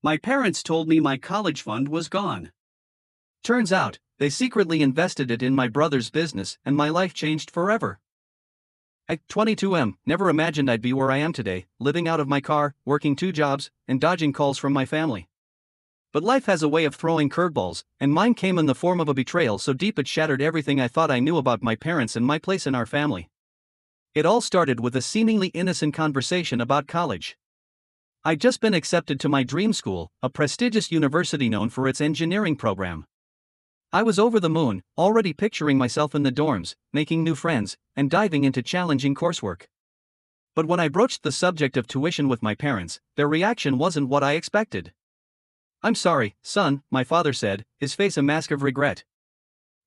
My parents told me my college fund was gone. Turns out, they secretly invested it in my brother's business and my life changed forever. At 22, never imagined I'd be where I am today, living out of my car, working 2 jobs, and dodging calls from my family. But life has a way of throwing curveballs, and mine came in the form of a betrayal so deep it shattered everything I thought I knew about my parents and my place in our family. It all started with a seemingly innocent conversation about college. I'd just been accepted to my dream school, a prestigious university known for its engineering program. I was over the moon, already picturing myself in the dorms, making new friends, and diving into challenging coursework. But when I broached the subject of tuition with my parents, their reaction wasn't what I expected. "I'm sorry, son," my father said, his face a mask of regret.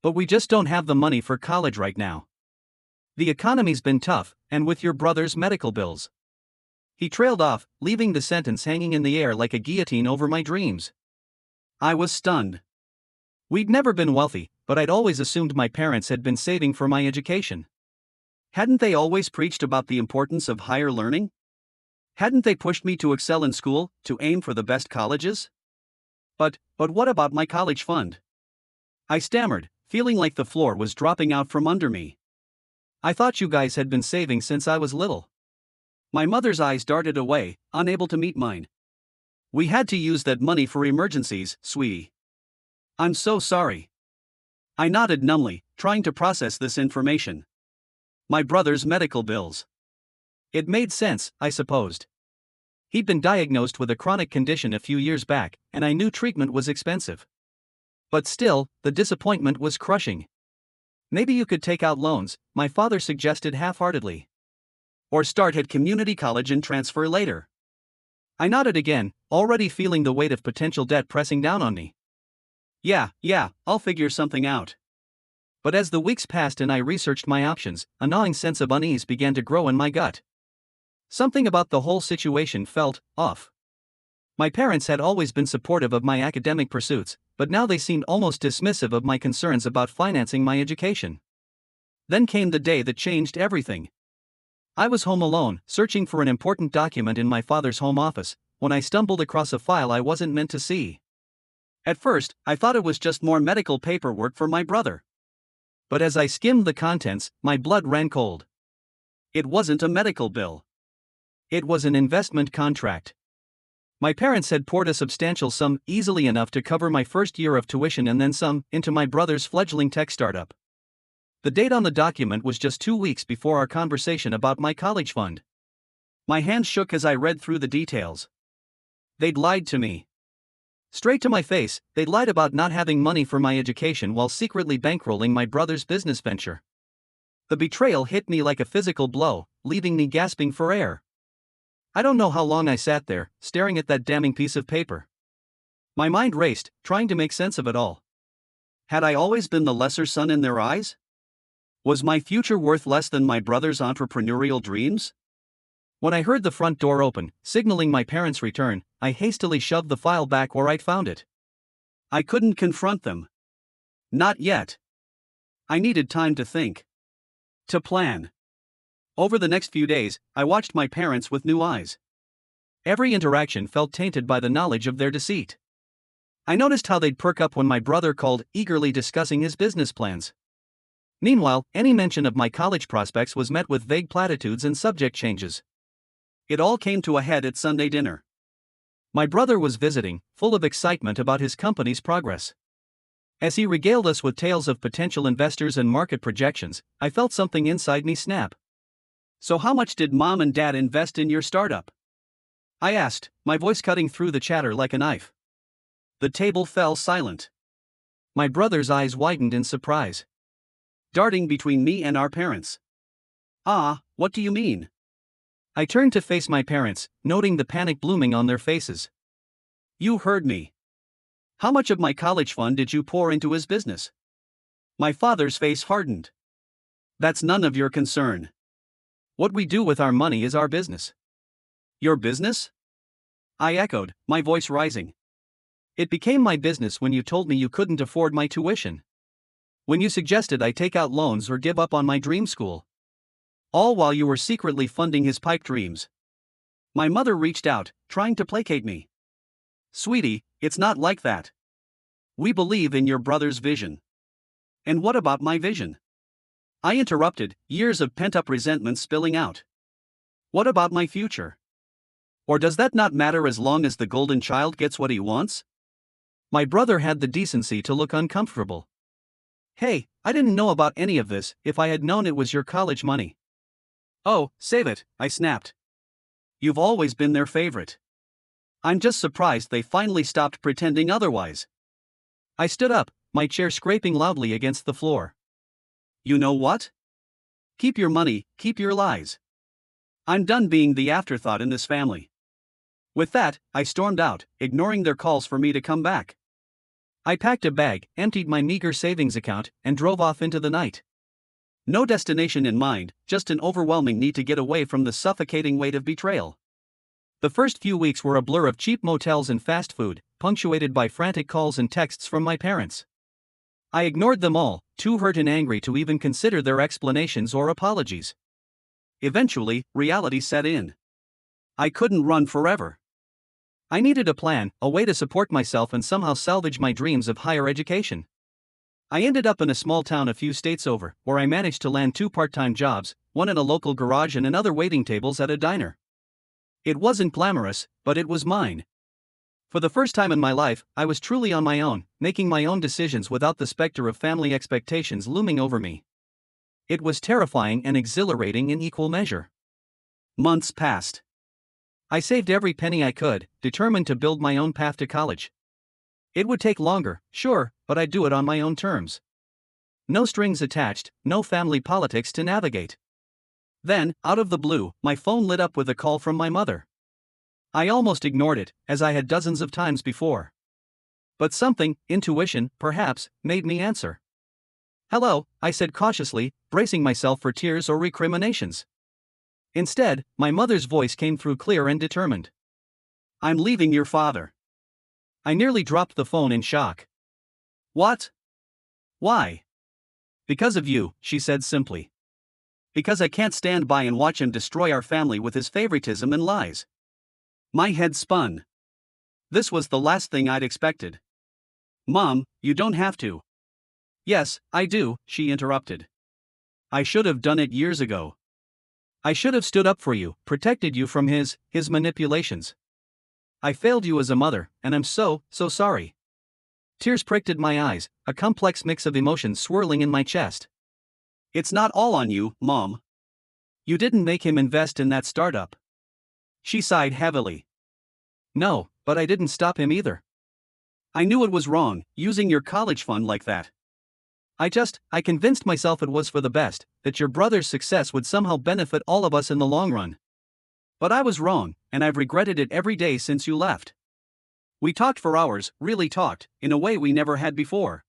"But we just don't have the money for college right now. The economy's been tough, and with your brother's medical bills." He trailed off, leaving the sentence hanging in the air like a guillotine over my dreams. I was stunned. We'd never been wealthy, but I'd always assumed my parents had been saving for my education. Hadn't they always preached about the importance of higher learning? Hadn't they pushed me to excel in school, to aim for the best colleges? But what about my college fund? I stammered, feeling like the floor was dropping out from under me. "I thought you guys had been saving since I was little." My mother's eyes darted away, unable to meet mine. "We had to use that money for emergencies, sweetie." "I'm so sorry." I nodded numbly, trying to process this information. My brother's medical bills. It made sense, I supposed. He'd been diagnosed with a chronic condition a few years back, and I knew treatment was expensive. But still, the disappointment was crushing. "Maybe you could take out loans," my father suggested half-heartedly. "Or start at community college and transfer later." I nodded again, already feeling the weight of potential debt pressing down on me. Yeah, I'll figure something out." But as the weeks passed and I researched my options, a gnawing sense of unease began to grow in my gut. Something about the whole situation felt off. My parents had always been supportive of my academic pursuits, but now they seemed almost dismissive of my concerns about financing my education. Then came the day that changed everything. I was home alone, searching for an important document in my father's home office, when I stumbled across a file I wasn't meant to see. At first, I thought it was just more medical paperwork for my brother. But as I skimmed the contents, my blood ran cold. It wasn't a medical bill. It was an investment contract. My parents had poured a substantial sum, easily enough to cover my first year of tuition and then some, into my brother's fledgling tech startup. The date on the document was just 2 weeks before our conversation about my college fund. My hands shook as I read through the details. They'd lied to me. Straight to my face, they'd lied about not having money for my education while secretly bankrolling my brother's business venture. The betrayal hit me like a physical blow, leaving me gasping for air. I don't know how long I sat there, staring at that damning piece of paper. My mind raced, trying to make sense of it all. Had I always been the lesser son in their eyes? Was my future worth less than my brother's entrepreneurial dreams? When I heard the front door open, signaling my parents' return, I hastily shoved the file back where I'd found it. I couldn't confront them. Not yet. I needed time to think. To plan. Over the next few days, I watched my parents with new eyes. Every interaction felt tainted by the knowledge of their deceit. I noticed how they'd perk up when my brother called, eagerly discussing his business plans. Meanwhile, any mention of my college prospects was met with vague platitudes and subject changes. It all came to a head at Sunday dinner. My brother was visiting, full of excitement about his company's progress. As he regaled us with tales of potential investors and market projections, I felt something inside me snap. "So how much did Mom and Dad invest in your startup?" I asked, my voice cutting through the chatter like a knife. The table fell silent. My brother's eyes widened in surprise, darting between me and our parents. What do you mean?" I turned to face my parents, noting the panic blooming on their faces. "You heard me. How much of my college fund did you pour into his business?" My father's face hardened. "That's none of your concern. What we do with our money is our business." "Your business?" I echoed, my voice rising. "It became my business when you told me you couldn't afford my tuition. When you suggested I take out loans or give up on my dream school. All while you were secretly funding his pipe dreams." My mother reached out, trying to placate me. Sweetie, it's not like that. We believe in your brother's vision. And what about my vision? I interrupted, years of pent-up resentment spilling out. What about my future? Or does that not matter as long as the golden child gets what he wants? My brother had the decency to look uncomfortable. Hey, I didn't know about any of this. If I had known it was your college money. Oh, save it, I snapped. You've always been their favorite. I'm just surprised they finally stopped pretending otherwise. I stood up, my chair scraping loudly against the floor. You know what? Keep your money, keep your lies. I'm done being the afterthought in this family. With that, I stormed out, ignoring their calls for me to come back. I packed a bag, emptied my meager savings account, and drove off into the night. No destination in mind, just an overwhelming need to get away from the suffocating weight of betrayal. The first few weeks were a blur of cheap motels and fast food, punctuated by frantic calls and texts from my parents. I ignored them all, too hurt and angry to even consider their explanations or apologies. Eventually, reality set in. I couldn't run forever. I needed a plan, a way to support myself and somehow salvage my dreams of higher education. I ended up in a small town a few states over, where I managed to land 2 part-time jobs, one in a local garage and another waiting tables at a diner. It wasn't glamorous, but it was mine. For the first time in my life, I was truly on my own, making my own decisions without the specter of family expectations looming over me. It was terrifying and exhilarating in equal measure. Months passed. I saved every penny I could, determined to build my own path to college. It would take longer, sure, but I'd do it on my own terms. No strings attached, no family politics to navigate. Then, out of the blue, my phone lit up with a call from my mother. I almost ignored it, as I had dozens of times before. But something, intuition, perhaps, made me answer. Hello, I said cautiously, bracing myself for tears or recriminations. Instead, my mother's voice came through clear and determined. I'm leaving your father. I nearly dropped the phone in shock. What? Why? Because of you, she said simply. Because I can't stand by and watch him destroy our family with his favoritism and lies. My head spun. This was the last thing I'd expected. Mom, you don't have to. Yes, I do, she interrupted. I should have done it years ago. I should have stood up for you, protected you from his manipulations. I failed you as a mother, and I'm so sorry. Tears pricked at my eyes, a complex mix of emotions swirling in my chest. It's not all on you, Mom. You didn't make him invest in that startup. She sighed heavily. No, but I didn't stop him either. I knew it was wrong, using your college fund like that. I convinced myself it was for the best, that your brother's success would somehow benefit all of us in the long run. But I was wrong, and I've regretted it every day since you left. We talked for hours, really talked, in a way we never had before.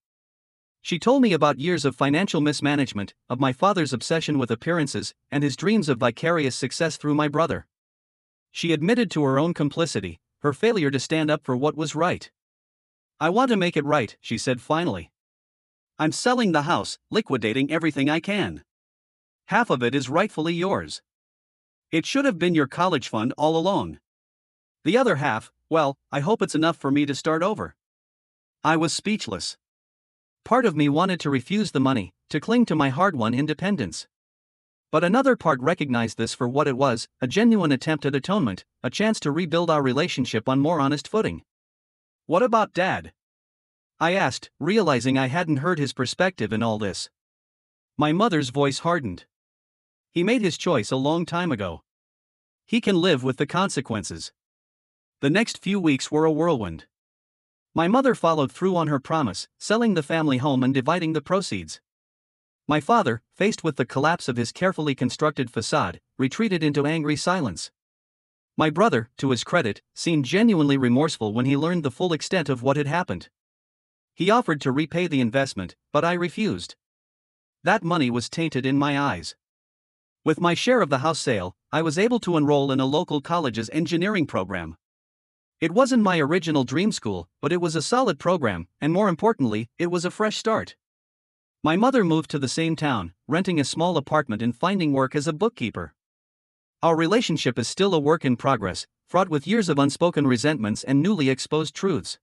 She told me about years of financial mismanagement, of my father's obsession with appearances, and his dreams of vicarious success through my brother. She admitted to her own complicity, her failure to stand up for what was right. I want to make it right, she said finally. I'm selling the house, liquidating everything I can. Half of it is rightfully yours. It should have been your college fund all along. The other half, well, I hope it's enough for me to start over. I was speechless. Part of me wanted to refuse the money, to cling to my hard-won independence. But another part recognized this for what it was, a genuine attempt at atonement, a chance to rebuild our relationship on more honest footing. What about Dad? I asked, realizing I hadn't heard his perspective in all this. My mother's voice hardened. He made his choice a long time ago. He can live with the consequences. The next few weeks were a whirlwind. My mother followed through on her promise, selling the family home and dividing the proceeds. My father, faced with the collapse of his carefully constructed facade, retreated into angry silence. My brother, to his credit, seemed genuinely remorseful when he learned the full extent of what had happened. He offered to repay the investment, but I refused. That money was tainted in my eyes. With my share of the house sale, I was able to enroll in a local college's engineering program. It wasn't my original dream school, but it was a solid program, and more importantly, it was a fresh start. My mother moved to the same town, renting a small apartment and finding work as a bookkeeper. Our relationship is still a work in progress, fraught with years of unspoken resentments and newly exposed truths.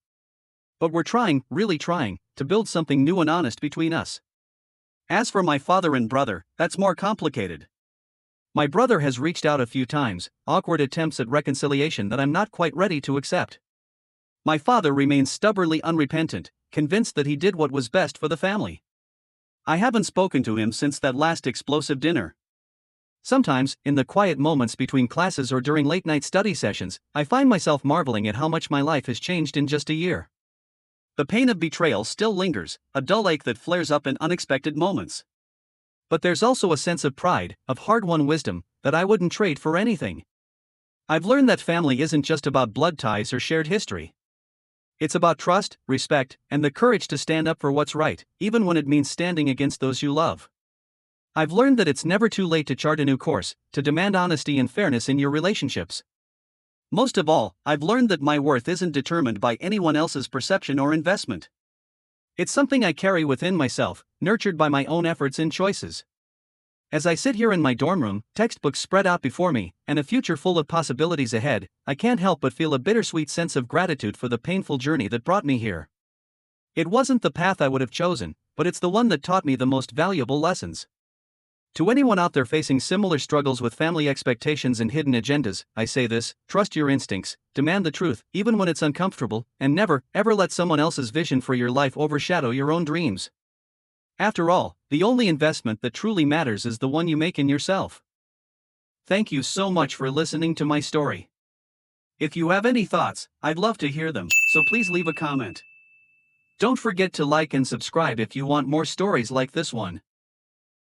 But we're trying, really trying, to build something new and honest between us. As for my father and brother, that's more complicated. My brother has reached out a few times, awkward attempts at reconciliation that I'm not quite ready to accept. My father remains stubbornly unrepentant, convinced that he did what was best for the family. I haven't spoken to him since that last explosive dinner. Sometimes, in the quiet moments between classes or during late-night study sessions, I find myself marveling at how much my life has changed in just a year. The pain of betrayal still lingers, a dull ache that flares up in unexpected moments. But there's also a sense of pride, of hard-won wisdom, that I wouldn't trade for anything. I've learned that family isn't just about blood ties or shared history. It's about trust, respect, and the courage to stand up for what's right, even when it means standing against those you love. I've learned that it's never too late to chart a new course, to demand honesty and fairness in your relationships. Most of all, I've learned that my worth isn't determined by anyone else's perception or investment. It's something I carry within myself, nurtured by my own efforts and choices. As I sit here in my dorm room, textbooks spread out before me, and a future full of possibilities ahead, I can't help but feel a bittersweet sense of gratitude for the painful journey that brought me here. It wasn't the path I would have chosen, but it's the one that taught me the most valuable lessons. To anyone out there facing similar struggles with family expectations and hidden agendas, I say this: trust your instincts, demand the truth, even when it's uncomfortable, and never, ever let someone else's vision for your life overshadow your own dreams. After all, the only investment that truly matters is the one you make in yourself. Thank you so much for listening to my story. If you have any thoughts, I'd love to hear them, so please leave a comment. Don't forget to like and subscribe if you want more stories like this one.